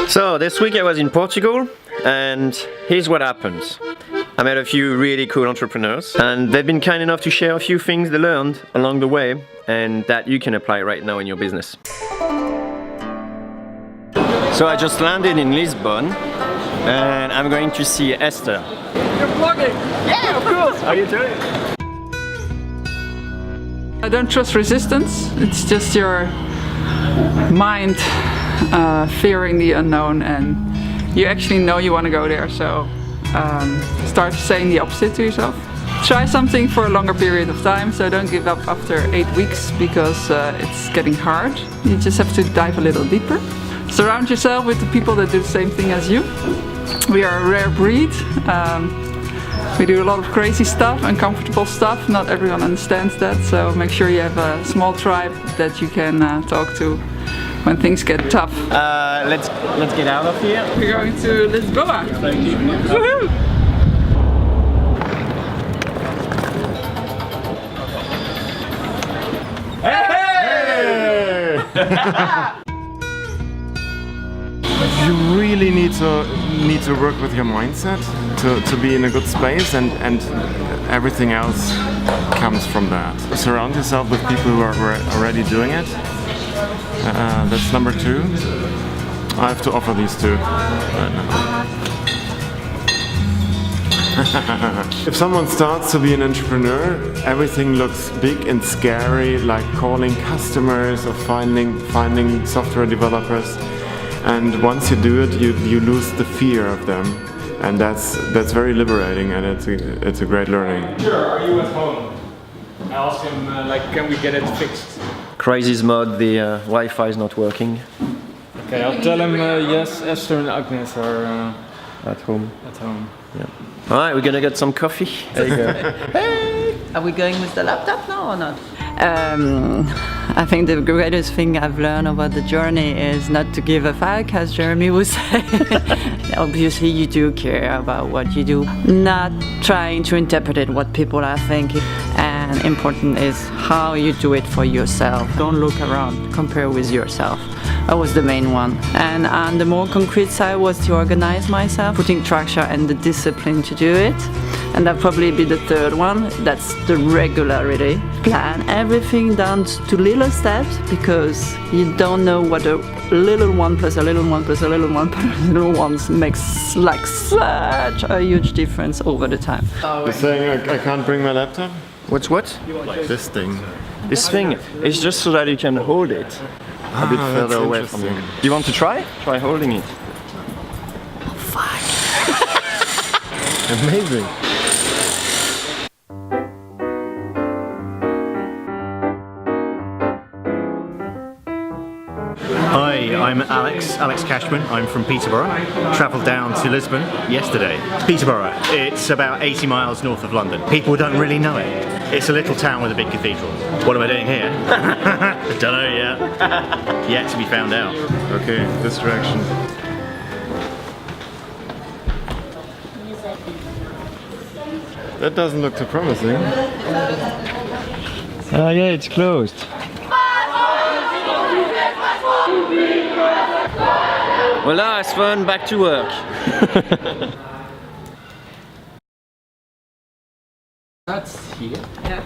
So this week I was in Portugal, and here's what happened. I met a few really cool entrepreneurs, and they've been kind enough to share a few things they learned along the way and that you can apply right now in your business. So I just landed in Lisbon and I'm going to see Esther. You're vlogging! Yeah, of course! How are you doing? I don't trust resistance, it's just your mind fearing the unknown, and you actually know you want to go there, so start saying the opposite to yourself. Try something for a longer period of time, so don't give up after 8 weeks because it's getting hard. You just have to dive a little deeper. Surround yourself with the people that do the same thing as you. We are a rare breed. We do a lot of crazy stuff, uncomfortable stuff. Not everyone understands that, so make sure you have a small tribe that you can talk to when things get tough. Let's get out of here. We're going to Lisboa. Thank you. Woohoo! Hey! You really need to work with your mindset to be in a good space, and everything else comes from that. Surround yourself with people who are already doing it. That's number 2. I have to offer these 2 right now. If someone starts to be an entrepreneur, everything looks big and scary, like calling customers or finding software developers. And once you do it, you lose the fear of them, and that's very liberating, and it's a great learning. Sure, are you at home? I asked him, can we get it fixed? Crisis mode, the Wi-Fi is not working. Okay, I'll tell him yes, Esther and Agnes are At home. at home. Yeah. Alright, we're gonna get some coffee. There you go. Hey! Are we going with the laptop now or not? I think the greatest thing I've learned about the journey is not to give a fuck, as Jeremy would say. Obviously you do care about what you do. Not trying to interpret what people are thinking. And important is how you do it for yourself. Don't look around, compare with yourself. That was the main one. And on the more concrete side was to organize myself, putting structure and the discipline to do it. And that'll probably be the third one. That's the regularity. Plan everything down to little steps, because you don't know what a little one plus a little one plus a little one plus a little one makes like such a huge difference over the time. You're saying I can't bring my laptop? What's what? This thing. This thing is just so that you can hold it a bit further away from you. Do you want to try? Try holding it. Amazing. Hi, I'm Alex Cashman. I'm from Peterborough. Travelled down to Lisbon yesterday. Peterborough, it's about 80 miles north of London. People don't really know it. It's a little town with a big cathedral. What am I doing here? Don't know yet. Yet to be found out. Okay, this direction. That doesn't look too promising. Yeah, it's closed. Well, that's fun. Back to work. That's here. Yeah.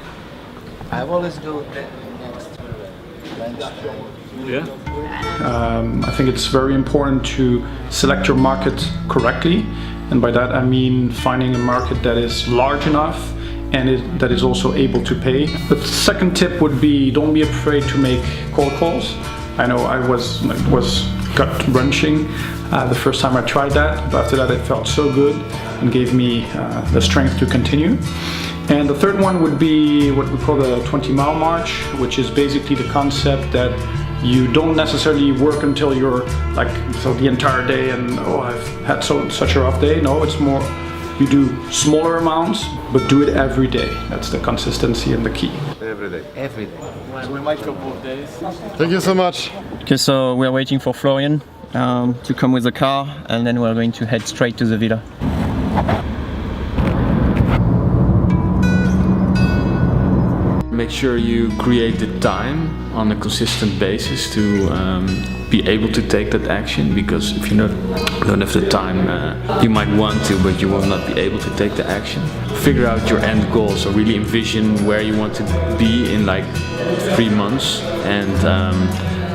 I always go next to lunch. Yeah. I think it's very important to select your market correctly, and by that I mean finding a market that is large enough and that is also able to pay. The second tip would be, don't be afraid to make cold calls. I know I was gut-wrenching the first time I tried that, but after that it felt so good and gave me the strength to continue. And the third one would be what we call the 20-mile march, which is basically the concept that you don't necessarily work until you're so the entire day and I've had such a rough day. No, it's more you do smaller amounts, but do it every day. That's the consistency and the key. Every day. Every day. We might go both days. Thank you so much. Okay, so we're waiting for Florian to come with the car, and then we're going to head straight to the villa. make sure you create the time on a consistent basis to be able to take that action, because if you don't have the time, you might want to, but you will not be able to take the action. Figure out your end goal, so really envision where you want to be in like 3 months, and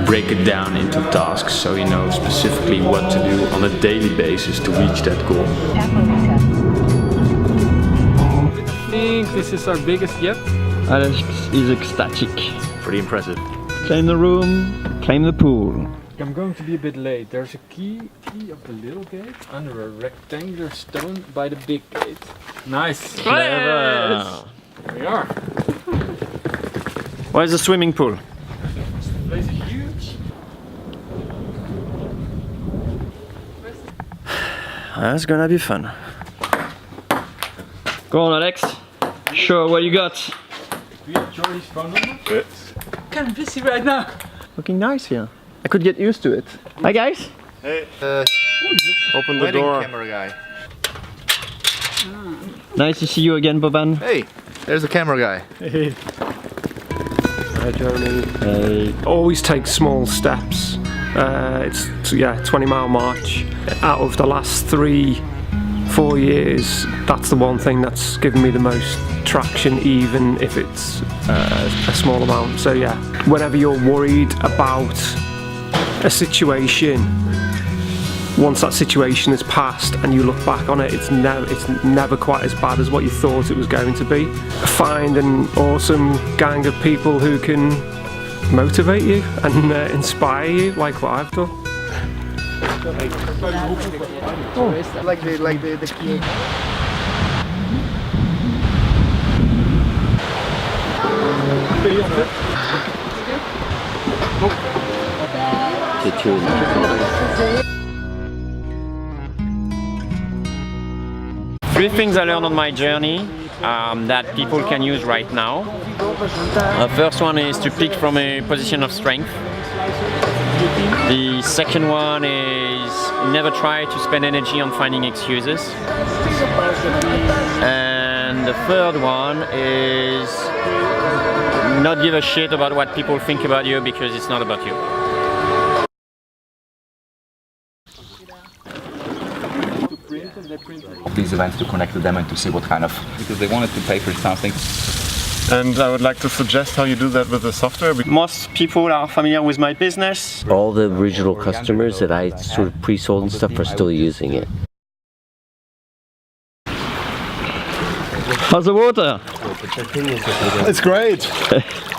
break it down into tasks so you know specifically what to do on a daily basis to reach that goal. I think this is our biggest yet. Alex is ecstatic. Pretty impressive. Claim the room, claim the pool. I'm going to be a bit late. There's a key of the little gate under a rectangular stone by the big gate. Nice. Clever. There we are. Where's the swimming pool? This place is huge. That's gonna be fun. Go on, Alex. Show what you got. Do you have Jordy's phone number? Kind of busy right now. Looking nice here. I could get used to it. Hi guys. Hey, open the door. Camera guy. Nice to see you again, Boban. Hey, there's the camera guy. Hey. Hi, Jeremy. Hey. Always take small steps. It's 20-mile march. Out of the last 3-4 years, that's the one thing that's given me the most traction, even if it's a small amount. So yeah, whenever you're worried about a situation, once that situation is past and you look back on it, it's never quite as bad as what you thought it was going to be. Find an awesome gang of people who can motivate you and inspire you, like what I've done. Like the key. Three things I learned on my journey that people can use right now. The first one is to pick from a position of strength. The second one is never try to spend energy on finding excuses. And the third one is not give a shit about what people think about you, because it's not about you. These events to connect to them and to see what kind of, because they wanted to pay for something. And I would like to suggest how you do that with the software. Most people are familiar with my business. All the original customers that I sort of pre-sold and stuff are still using it. How's the water? It's great.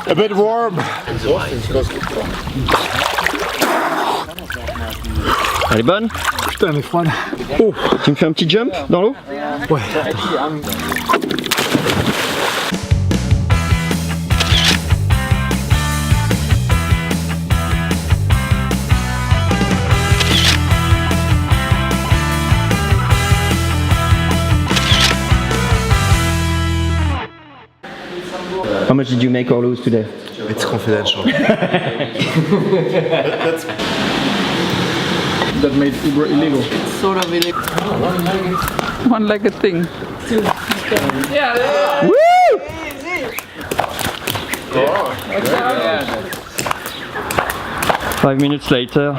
A bit warm. Elle est bonne? Putain, elle est froide. Oh, tu me fais un petit jump dans l'eau? Ouais. How much did you make or lose today? It's confidential. That made Uber illegal. Sort of illegal. One-legged thing. Yeah. Woo! 5 minutes later.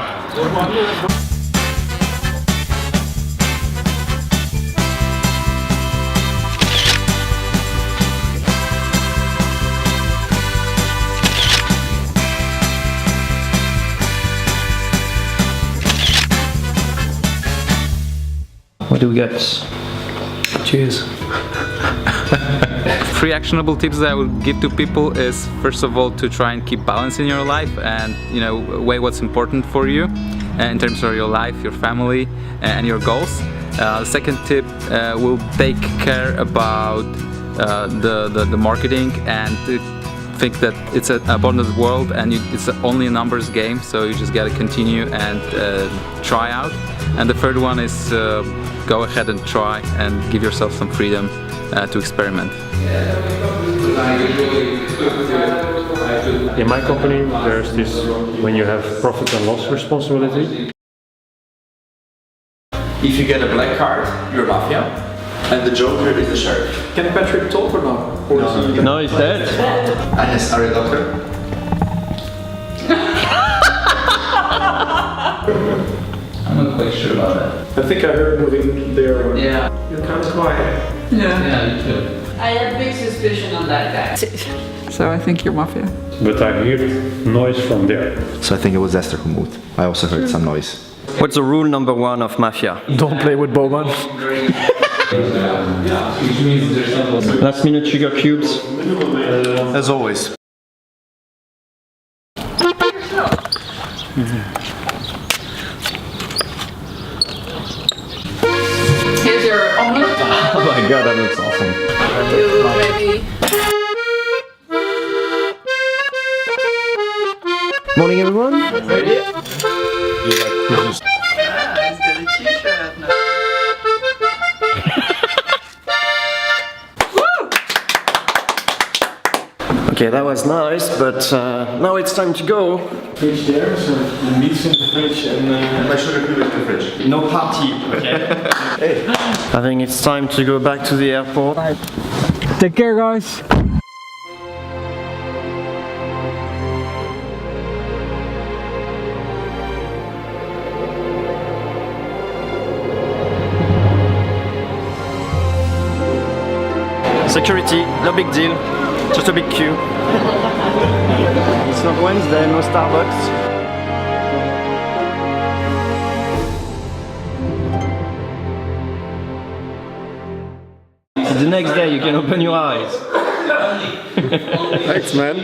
What do we got? Cheers. 3 actionable tips that I would give to people is, first of all, to try and keep balance in your life and, you know, weigh what's important for you in terms of your life, your family, and your goals. The second tip will take care about the marketing and think that it's an abundant world and it's only a numbers game, so you just gotta continue and try out. And the third one is go ahead and try and give yourself some freedom to experiment. In my company, there's this, when you have profit and loss responsibility. If you get a black card, you're mafia. And the Joker is the sheriff. Can Patrick talk or not? Or is he... No, he's dead. Agnes, are you a doctor? I'm not quite sure about that. I think I heard moving there. Yeah. You're kind of quiet. Yeah, you too. I have big suspicion on that guy. So I think you're mafia. But I heard noise from there. So I think it was Esther who moved. I also heard some noise. What's the rule number 1 of Mafia? Don't play with Bowman. Last minute sugar cubes. As always. Here's your omelet. Oh my god, that looks awesome. You ready? Morning everyone. Ready? He's got a t-shirt now. Okay, that was nice, but now it's time to go. Fridge there, so the meat's in the fridge and... My sugar cube is in the fridge. No party, okay? Hey. I think it's time to go back to the airport. Take care, guys. Security, no big deal. Just a big queue. It's not Wednesday, no Starbucks. The next day you can open your eyes. Thanks, man.